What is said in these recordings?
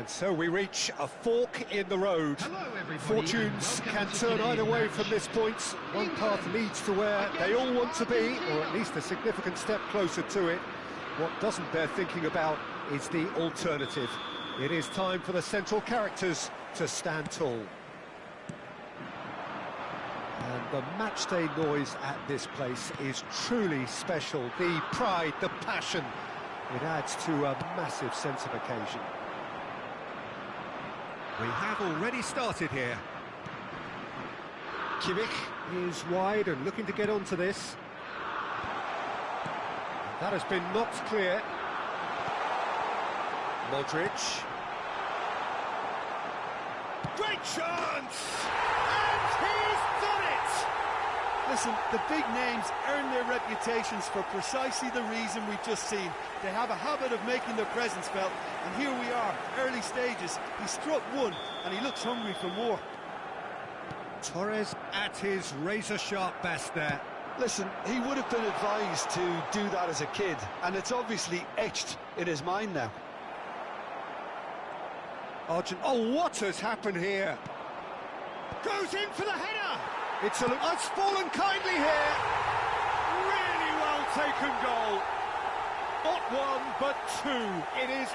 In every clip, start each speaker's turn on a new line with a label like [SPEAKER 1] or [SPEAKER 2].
[SPEAKER 1] And so we reach a fork in the road. Fortunes can turn either way from this point. One path leads to where they all want to be, or at least a significant step closer to it. What doesn't bear thinking about is the alternative. It is time for the central characters to stand tall. And the matchday noise at this place is truly special. The pride, the passion, it adds to a massive sense of occasion. We have already started here. Kimmich is wide and looking to get onto this. That has been knocked clear. Modric. Great chance! And he's done it!
[SPEAKER 2] Listen, the big names earn their reputations for precisely the reason we've just seen. They have a habit of making their presence felt, and here we are, early stages. He struck one, and he looks hungry for more.
[SPEAKER 1] Torres at his razor-sharp best there.
[SPEAKER 2] Listen, he would have been advised to do that as a kid, and it's obviously etched in his mind now.
[SPEAKER 1] Oh, what has happened here? Goes in for the header! It's fallen kindly here. Really well taken goal. Not one, but two. It is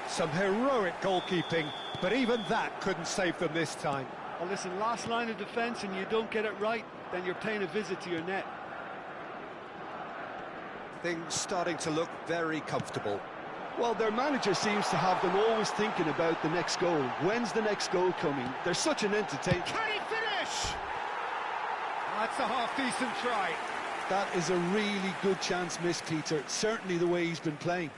[SPEAKER 1] some heroic goalkeeping, but even that couldn't save them this time.
[SPEAKER 2] Well, listen, last line of defence and you don't get it right, then you're paying a visit to your net.
[SPEAKER 1] Things starting to look very comfortable.
[SPEAKER 2] Well, their manager seems to have them always thinking about the next goal. When's the next goal coming? They're such an entertainer.
[SPEAKER 1] Can he finish? That's a half-decent try.
[SPEAKER 2] That is a really good chance missed, Peter. Certainly the way he's been playing.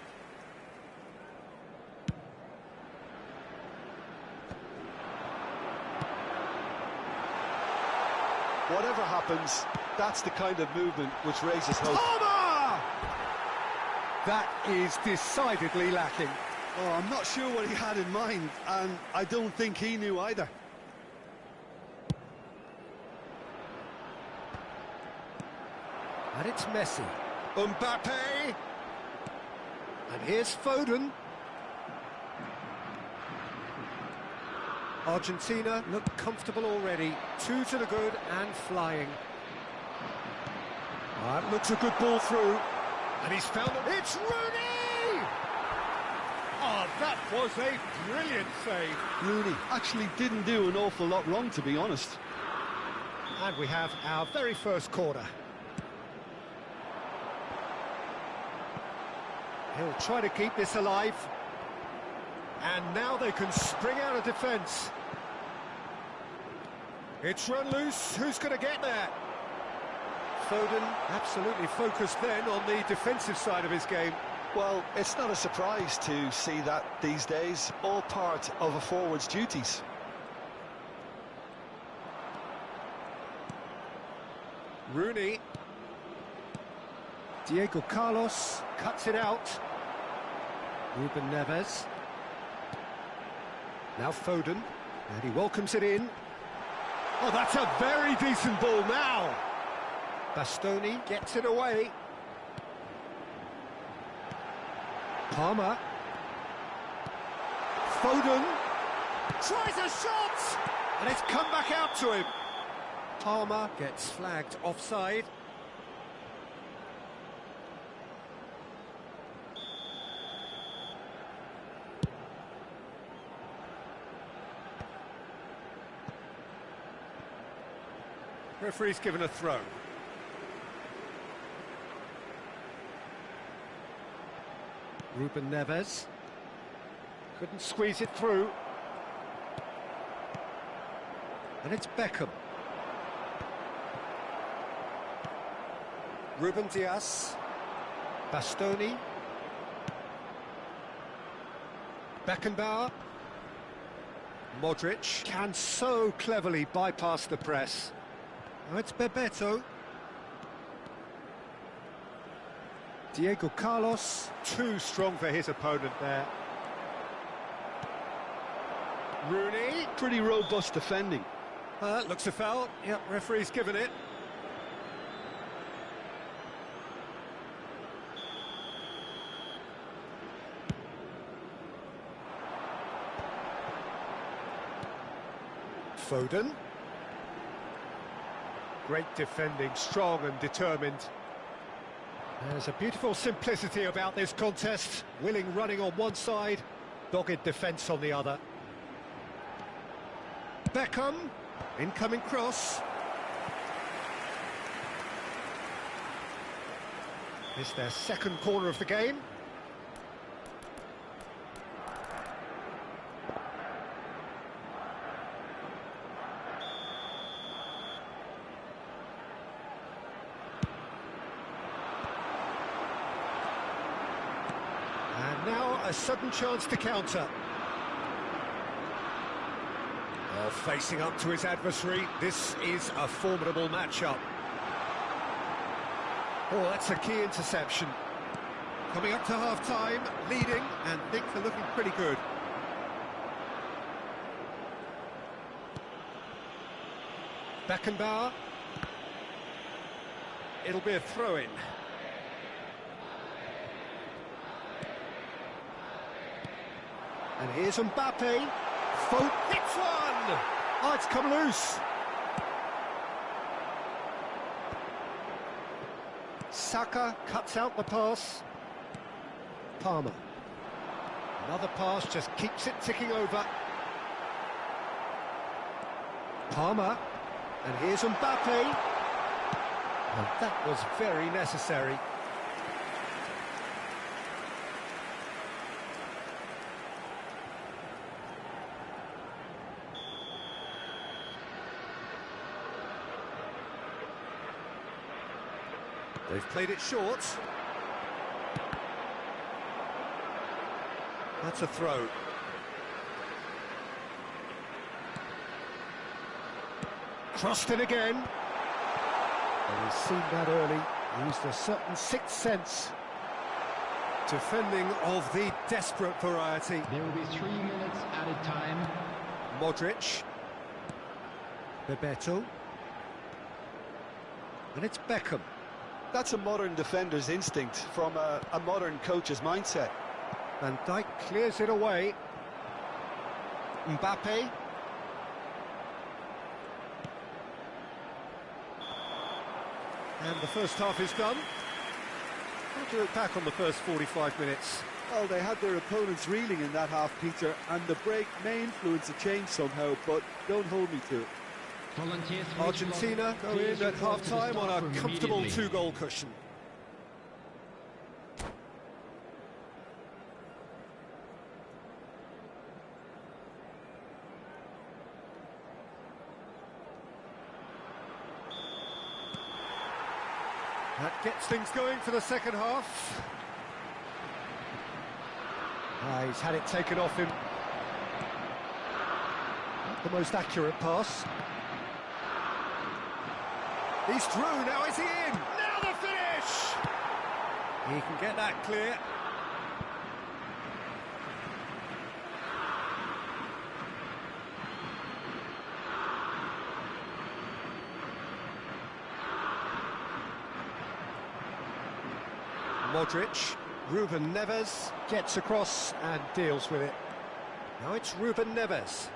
[SPEAKER 2] Whatever happens, that's the kind of movement which raises hope.
[SPEAKER 1] That is decidedly lacking.
[SPEAKER 2] Oh, I'm not sure what he had in mind, and I don't think he knew either.
[SPEAKER 1] And it's Messi. Mbappe! And here's Foden. Argentina look comfortable already. 2 to the good and flying. That looks a good ball through. And he's found it. It's Rooney! Oh, that was a brilliant save.
[SPEAKER 2] Rooney actually didn't do an awful lot wrong, to be honest.
[SPEAKER 1] And we have our very first corner. He'll try to keep this alive. And now they can spring out of defence. It's run loose. Who's going to get there? Foden absolutely focused then on the defensive side of his game.
[SPEAKER 2] Well, it's not a surprise to see that these days, all part of a forward's duties.
[SPEAKER 1] Rooney. Diego Carlos cuts it out. Ruben Neves. Now Foden, and he welcomes it in. Oh, that's a very decent ball now. Bastoni gets it away. Palmer. Foden. Tries a shot! And it's come back out to him. Palmer gets flagged offside. Referee's given a throw. Ruben Neves. Couldn't squeeze it through. And it's Beckham. Ruben Dias. Bastoni. Beckenbauer. Modric can so cleverly bypass the press. Oh, it's Bebeto. Diego Carlos, too strong for his opponent there. Rooney.
[SPEAKER 2] Pretty robust defending.
[SPEAKER 1] Looks a foul. Yep, referee's given it. Foden. Great defending, strong and determined. There's a beautiful simplicity about this contest. Willing running on one side, dogged defence on the other. Beckham, incoming cross. It's their second corner of the game. And now a sudden chance to counter. Oh, facing up to his adversary, this is a formidable matchup. Oh, that's a key interception. Coming up to half-time, leading, and things are looking pretty good. Beckenbauer. It'll be a throw-in. And here's Mbappe. Foden hits one! Oh, it's come loose. Saka cuts out the pass. Palmer. Another pass just keeps it ticking over. Palmer. And here's Mbappe. And that was very necessary. They've played it short. That's a throw. Crossed in again. And he's seen that early. Used a certain sixth sense. Defending of the desperate variety.
[SPEAKER 3] There will be 3 minutes added time.
[SPEAKER 1] Modric. Bebeto. And it's Beckham.
[SPEAKER 2] That's a modern defender's instinct from a modern coach's mindset.
[SPEAKER 1] Van Dijk clears it away. Mbappe. And the first half is done. How do you look back on the first 45 minutes?
[SPEAKER 2] Well, they had their opponents reeling in that half, Peter, and the break may influence a change somehow, but don't hold me to it.
[SPEAKER 1] Argentina go in at half-time on a comfortable 2-goal cushion. That gets things going for the second half. He's had it taken off him. Not the most accurate pass. He's through, now is he in? Now the finish! He can get that clear. Modric, Ruben Neves gets across and deals with it. Now it's Ruben Neves.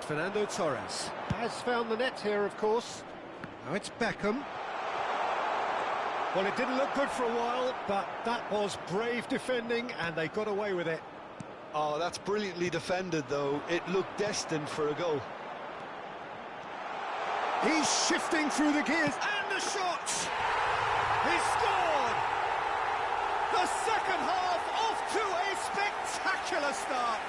[SPEAKER 1] Fernando Torres has found the net here, of course. Now it's Beckham. Well, it didn't look good for a while, but that was brave defending, and they got away with it.
[SPEAKER 2] Oh, that's brilliantly defended, though. It looked destined for a goal.
[SPEAKER 1] He's shifting through the gears, and the shot! He scored! The second half off to a spectacular start.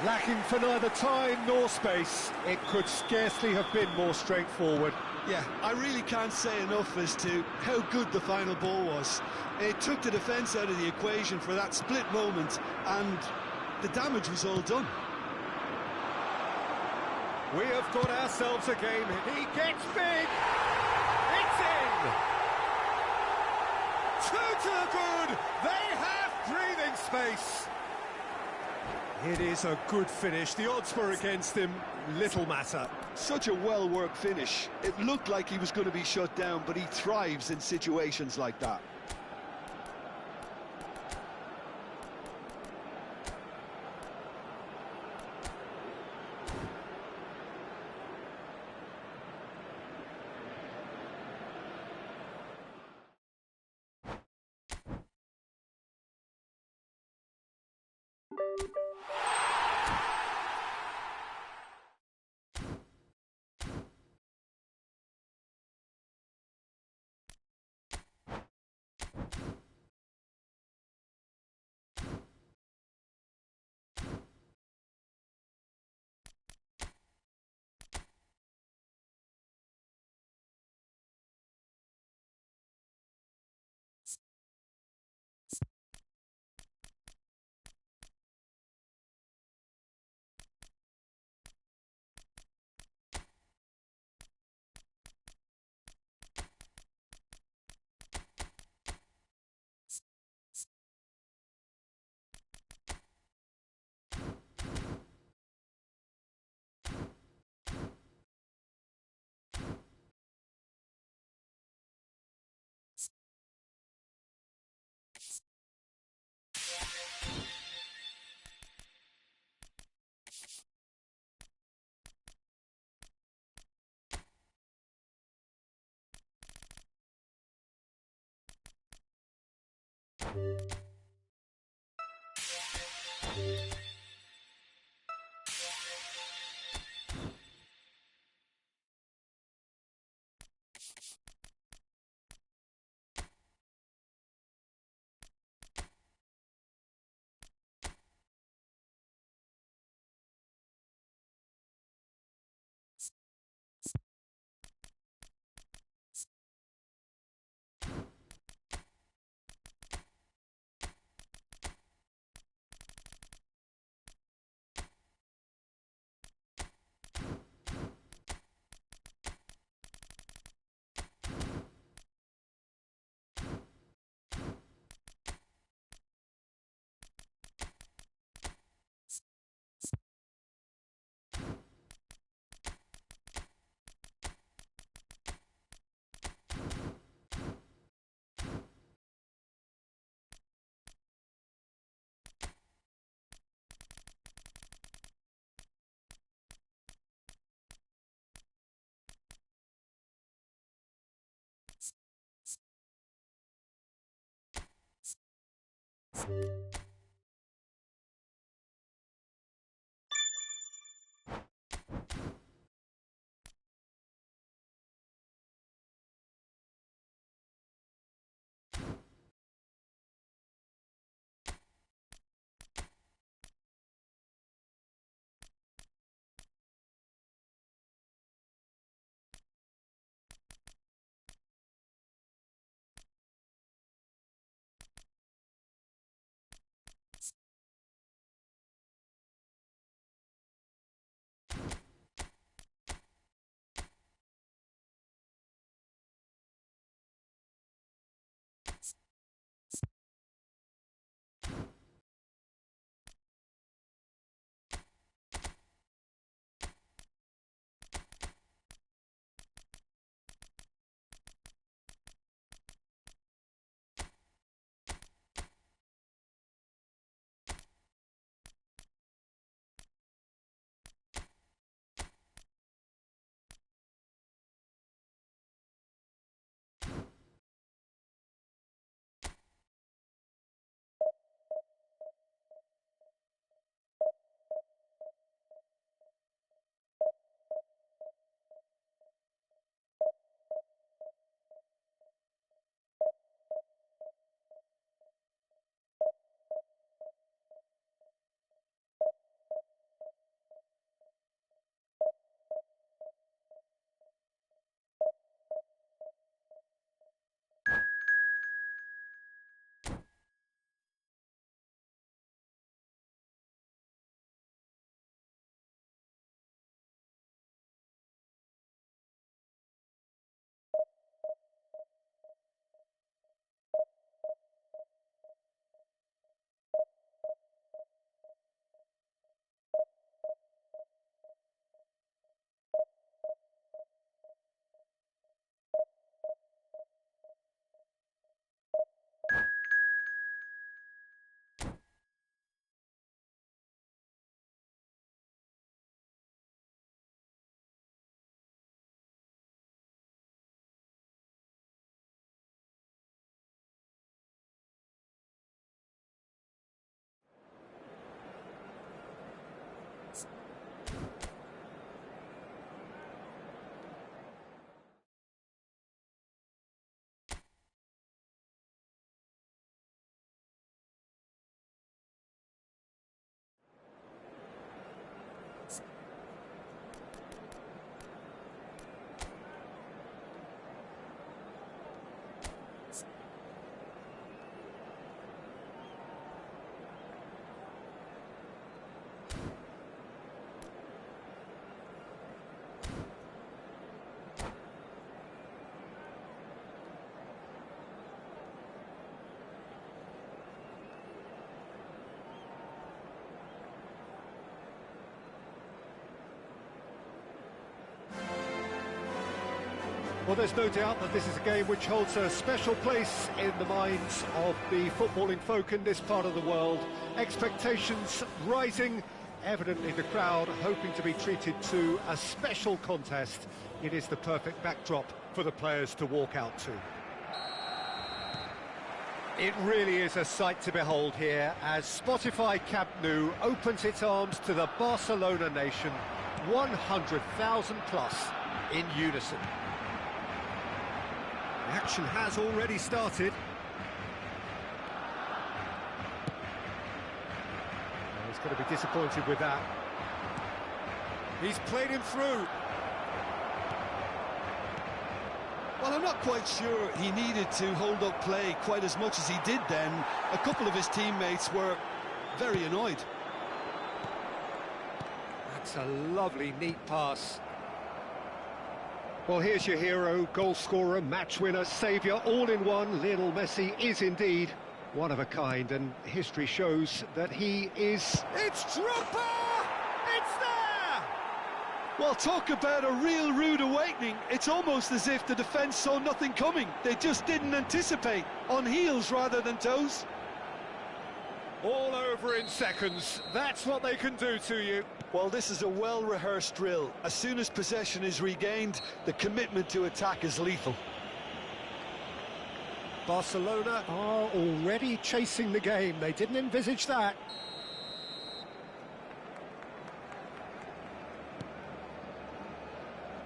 [SPEAKER 1] Lacking for neither time nor space, it could scarcely have been more straightforward.
[SPEAKER 2] Yeah, I really can't say enough as to how good the final ball was. It took the defence out of the equation for that split moment, and the damage was all done.
[SPEAKER 1] We have got ourselves a game. He gets big. It's in. 2 to the good. They have breathing space. It is a good finish. The odds were against him. Little matter.
[SPEAKER 2] Such a well-worked finish. It looked like he was going to be shut down, but he thrives in situations like that.
[SPEAKER 1] Well, there's no doubt that this is a game which holds a special place in the minds of the footballing folk in this part of the world. Expectations rising, evidently the crowd hoping to be treated to a special contest. It is the perfect backdrop for the players to walk out to. It really is a sight to behold here as Spotify Camp Nou opens its arms to the Barcelona nation, 100,000 plus in unison. The action has already started. He's going to be disappointed with that. He's played him through.
[SPEAKER 2] Well, I'm not quite sure he needed to hold up play quite as much as he did then. A couple of his teammates were very annoyed.
[SPEAKER 1] That's a lovely, neat pass. Well, here's your hero, goal scorer, match winner, saviour, all in one. Lionel Messi is indeed one of a kind, and history shows that he is... It's Drogba! It's there!
[SPEAKER 2] Well, talk about a real rude awakening. It's almost as if the defence saw nothing coming. They just didn't anticipate, on heels rather than toes.
[SPEAKER 1] All over in seconds. That's what they can do to you.
[SPEAKER 2] Well, this is a well-rehearsed drill. As soon as possession is regained, the commitment to attack is lethal.
[SPEAKER 1] Barcelona are already chasing the game. They didn't envisage that.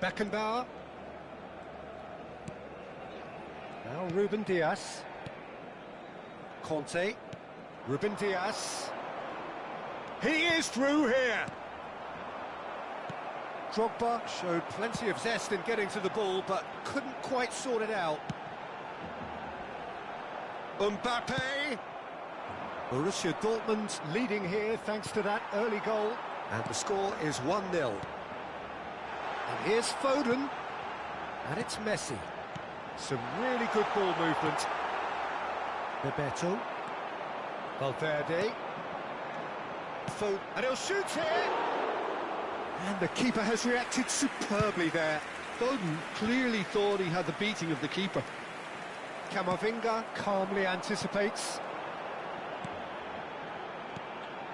[SPEAKER 1] Beckenbauer. Now Ruben Diaz. Conte. Ruben Diaz. He is through here. Drogba showed plenty of zest in getting to the ball, but couldn't quite sort it out. Mbappe. Borussia Dortmund leading here thanks to that early goal. And the score is 1-0. And here's Foden. And it's Messi. Some really good ball movement. Bebeto. Valverde. Foden. And he'll shoot here. And the keeper has reacted superbly there.
[SPEAKER 2] Foden clearly thought he had the beating of the keeper.
[SPEAKER 1] Camavinga calmly anticipates.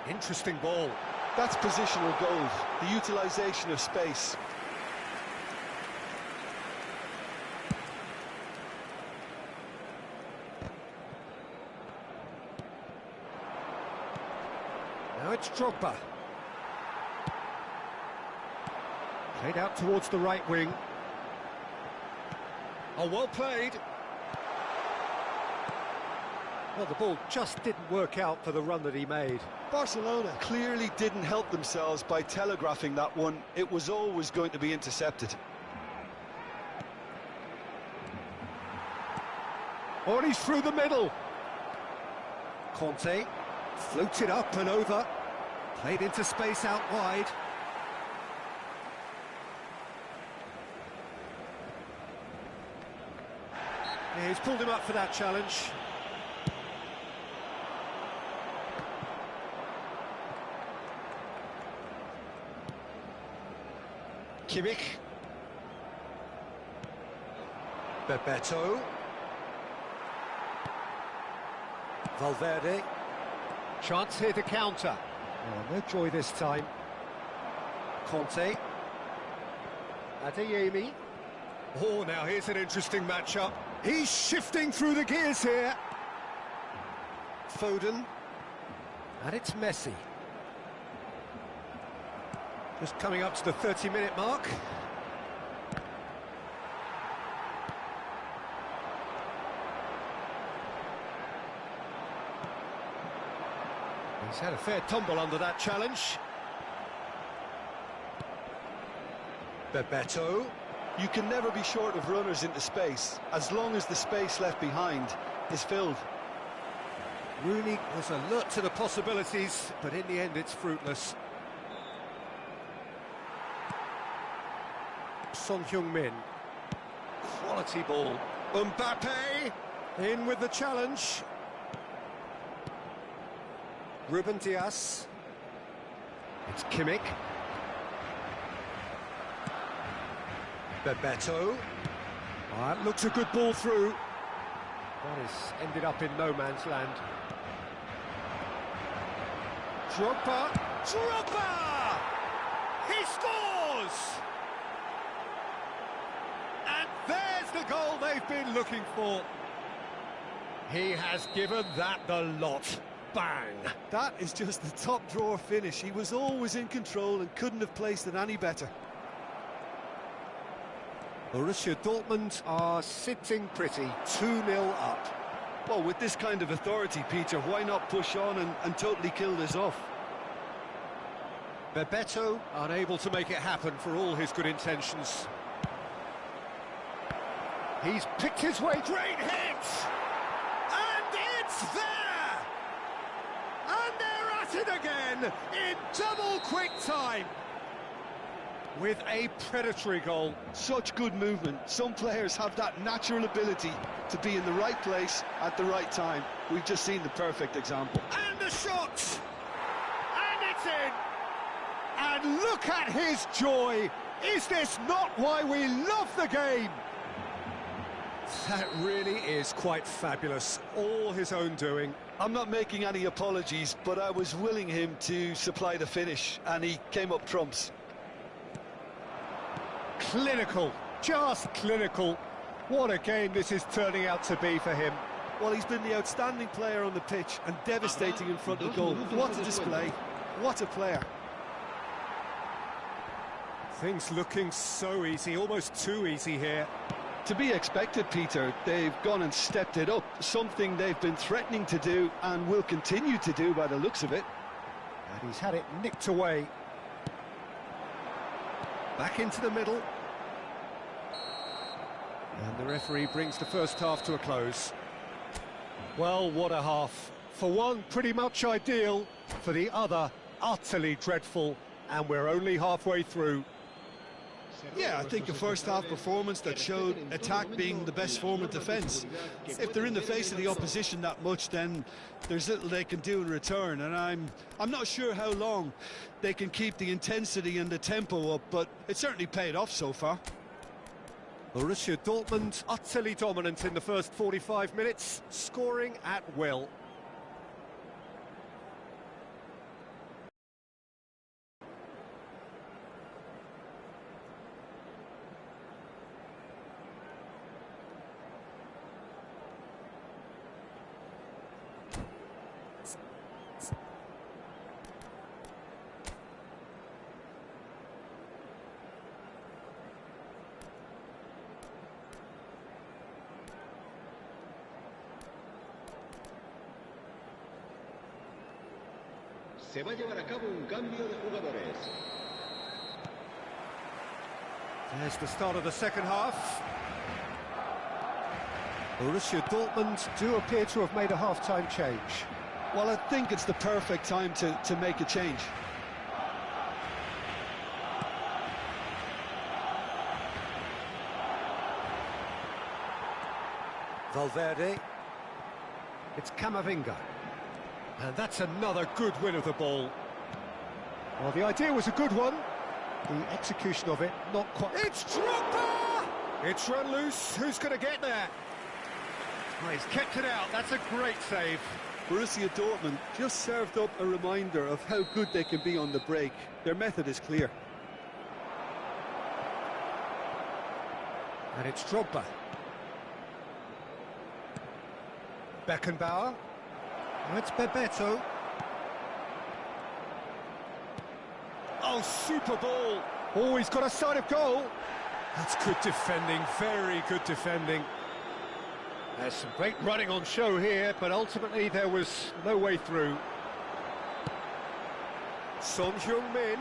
[SPEAKER 1] Interesting ball.
[SPEAKER 2] That's positional goal, the utilisation of space.
[SPEAKER 1] Now it's Drogba. Played out towards the right wing. Oh, well played. Well, the ball just didn't work out for the run that he made.
[SPEAKER 2] Barcelona clearly didn't help themselves by telegraphing that one. It was always going to be intercepted.
[SPEAKER 1] Oh, and he's through the middle. Conte floated up and over. Played into space out wide. Yeah, he's pulled him up for that challenge. Kimmich. Bebeto. Valverde. Chance here to counter. Oh, no joy this time. Conte. Adeyemi. Oh, now here's an interesting matchup. He's shifting through the gears here. Foden. And it's Messi. Just coming up to the 30-minute mark. He's had a fair tumble under that challenge. Bebeto.
[SPEAKER 2] You can never be short of runners into space, as long as the space left behind is filled.
[SPEAKER 1] Rooney was alert to the possibilities, but in the end it's fruitless. Son Heung-min. Quality ball. Mbappe in with the challenge. Ruben Diaz. It's Kimmich. Bebeto. That looks a good ball through. That has ended up in no man's land. Drogba. Drogba! He scores! And there's the goal they've been looking for. He has given that the lot. Bang!
[SPEAKER 2] That is just the top drawer finish. He was always in control and couldn't have placed it any better.
[SPEAKER 1] Borussia Dortmund are sitting pretty, 2-0 up.
[SPEAKER 2] Well, with this kind of authority, Peter, why not push on and totally kill this off?
[SPEAKER 1] Bebeto unable to make it happen for all his good intentions. He's picked his way, great hit! And it's there! And they're at it again in double quick time! With a predatory goal.
[SPEAKER 2] Such good movement. Some players have that natural ability to be in the right place at the right time. We've just seen the perfect example.
[SPEAKER 1] And the shot! And it's in! And look at his joy! Is this not why we love the game? That really is quite fabulous. All his own doing.
[SPEAKER 2] I'm not making any apologies, but I was willing him to supply the finish, and he came up trumps.
[SPEAKER 1] Clinical, just clinical. What a game this is turning out to be for him.
[SPEAKER 2] Well, he's been the outstanding player on the pitch and devastating in front of goal. What a display, what a player.
[SPEAKER 1] Things looking so easy, almost too easy here.
[SPEAKER 2] To be expected, Peter. They've gone and stepped it up, something they've been threatening to do and will continue to do by the looks of it.
[SPEAKER 1] And he's had it nicked away. Back into the middle. And the referee brings the first half to a close. Well, what a half. For one, pretty much ideal. For the other, utterly dreadful. And we're only halfway through.
[SPEAKER 2] Yeah, I think a first-half performance that showed attack being the best form of defence. If they're in the face of the opposition that much, then there's little they can do in return, and I'm not sure how long they can keep the intensity and the tempo up, but it certainly paid off so far.
[SPEAKER 1] Borussia Dortmund utterly dominant in the first 45 minutes, scoring at will.
[SPEAKER 4] Se va a llevar a cabo un cambio de jugadores.
[SPEAKER 1] There's the start of the second half. Borussia Dortmund do appear to have made a half-time change.
[SPEAKER 2] Well, I think it's the perfect time to make a change.
[SPEAKER 1] Valverde. It's Camavinga. And that's another good win of the ball. Well, the idea was a good one. The execution of it, not quite. It's Drogba! It's run loose. Who's going to get there? Oh, he's kept it out. That's a great save.
[SPEAKER 2] Borussia Dortmund just served up a reminder of how good they can be on the break. Their method is clear.
[SPEAKER 1] And it's Drogba. Beckenbauer. Oh, it's Bebeto. Oh, super ball. Oh, he's got a side of goal. That's good defending, very good defending. There's some great running on show here, but ultimately there was no way through. Son Heung-min.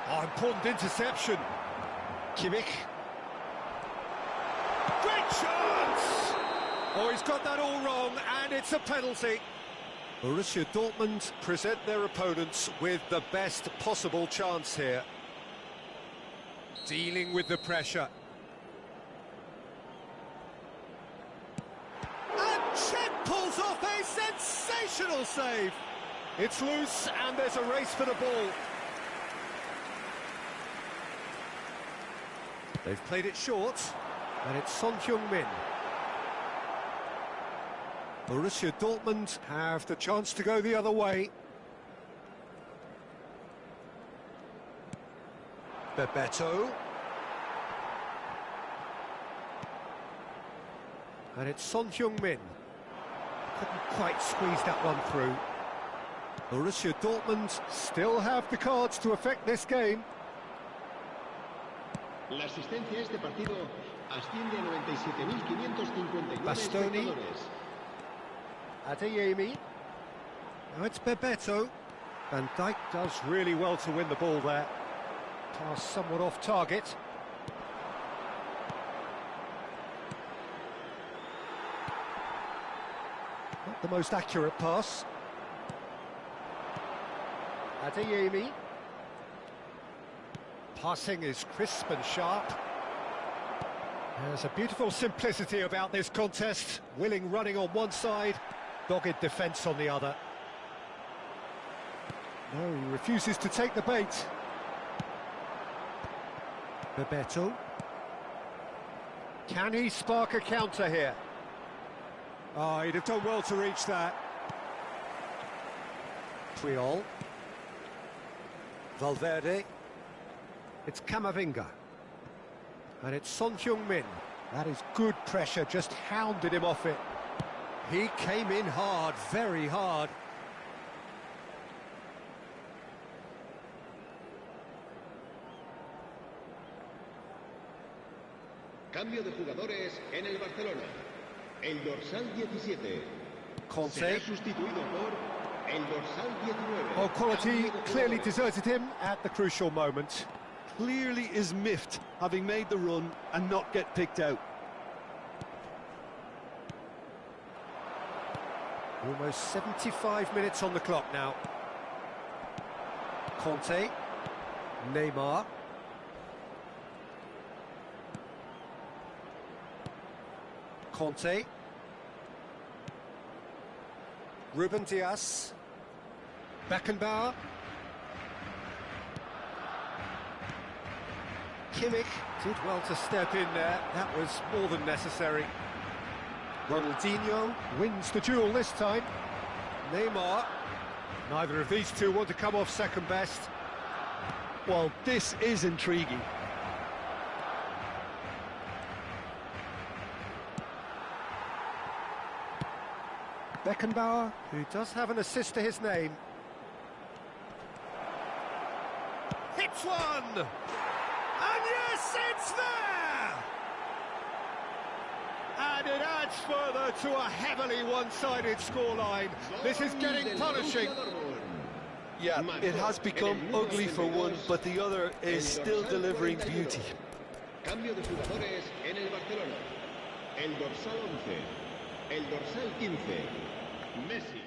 [SPEAKER 1] Oh, important interception. Kimmich. Great chance! Oh, he's got that all wrong, and it's a penalty. Borussia Dortmund present their opponents with the best possible chance here. Dealing with the pressure. And Cech pulls off a sensational save. It's loose, and there's a race for the ball. They've played it short, and it's Son Heung-min. Borussia Dortmund have the chance to go the other way. Bebeto. And it's Son Heung-min. Couldn't quite squeeze that one through. Borussia Dortmund still have the cards to affect this game.
[SPEAKER 4] La asistencia a este partido asciende a 97.559
[SPEAKER 1] Bastoni.
[SPEAKER 4] espectadores.
[SPEAKER 1] Adeyemi. Now it's Bebeto. Van Dijk does really well to win the ball there. Pass somewhat off target. Not the most accurate pass. Adeyemi. Passing is crisp and sharp. There's a beautiful simplicity about this contest. Willing running on one side, dogged defence on the other. No, he refuses to take the bait. Bebeto. Can he spark a counter here? Oh, he'd have done well to reach that. Puyol. Valverde. It's Camavinga. And it's Son Heung-min. That is good pressure, just hounded him off it. He came in hard, very hard.
[SPEAKER 4] Cambio de jugadores en el Barcelona. El dorsal 17
[SPEAKER 1] Conte.
[SPEAKER 4] será sustituido por el dorsal 19.
[SPEAKER 1] Well, quality
[SPEAKER 4] Cambio de
[SPEAKER 1] clearly
[SPEAKER 4] jugadores.
[SPEAKER 1] deserted him at the crucial moment.
[SPEAKER 2] Clearly is miffed, having made the run and not get picked out.
[SPEAKER 1] Almost 75 minutes on the clock now. Conte. Neymar. Conte. Ruben Dias. Beckenbauer. Kimmich did well to step in there. That was more than necessary. Ronaldinho wins the duel this time. Neymar. Neither of these two want to come off second best.
[SPEAKER 2] Well, this is intriguing.
[SPEAKER 1] Beckenbauer, who does have an assist to his name. Hits one! And yes, it's there! And it adds further to a heavily one-sided scoreline. This is getting punishing.
[SPEAKER 2] Yeah, it has become ugly for one, but the other is still delivering beauty.
[SPEAKER 4] Cambio de jugadores en el Barcelona. El dorsal 11. El dorsal 15. Messi.